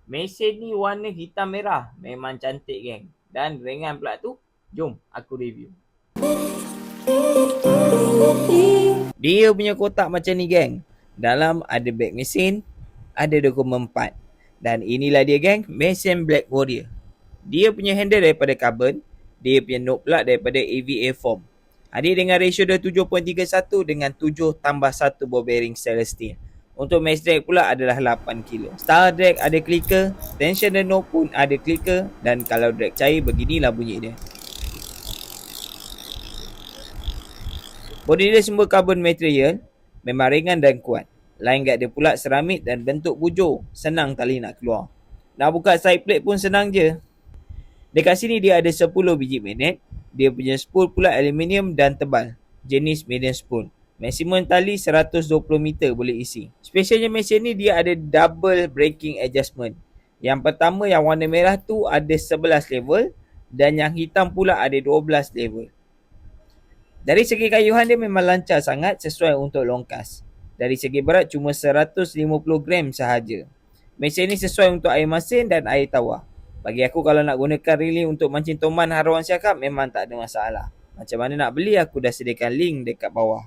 Mesin ni warna hitam merah. Memang cantik geng. Dan ringan pula tu. Jom aku review. Dia punya kotak macam ni geng. Dalam ada beg mesin, ada dokumen part. Dan inilah dia geng, mesin Black Warrior. Dia punya handle daripada carbon, dia punya knob pula daripada AVA foam. Dia dengan ratio dia 7.31 dengan 7 tambah 1 ball bearing stainless steel. Untuk max drag pula adalah 8 kilo. Star drag ada clicker, tension dan knob pun ada clicker, dan kalau drag cair beginilah bunyi dia. Bodi dia semua carbon material, memang ringan dan kuat. Line guard dia pula seramik dan bentuk bujur, senang tali nak keluar. Nak buka side plate pun senang je. Dekat sini dia ada 10 biji magnet. Dia punya spool pula aluminium dan tebal, jenis medium spool. Maksimum tali 120 meter boleh isi. Specialnya mesin ni dia ada double braking adjustment. Yang pertama yang warna merah tu ada 11 level dan yang hitam pula ada 12 level. Dari segi kayuhan dia memang lancar sangat sesuai untuk longkas. Dari segi berat cuma 150 gram sahaja. Mesin ni sesuai untuk air masin dan air tawar. Bagi aku kalau nak gunakan rili untuk mancing toman harawan siakap memang tak ada masalah. Macam mana nak beli aku dah sediakan link dekat bawah.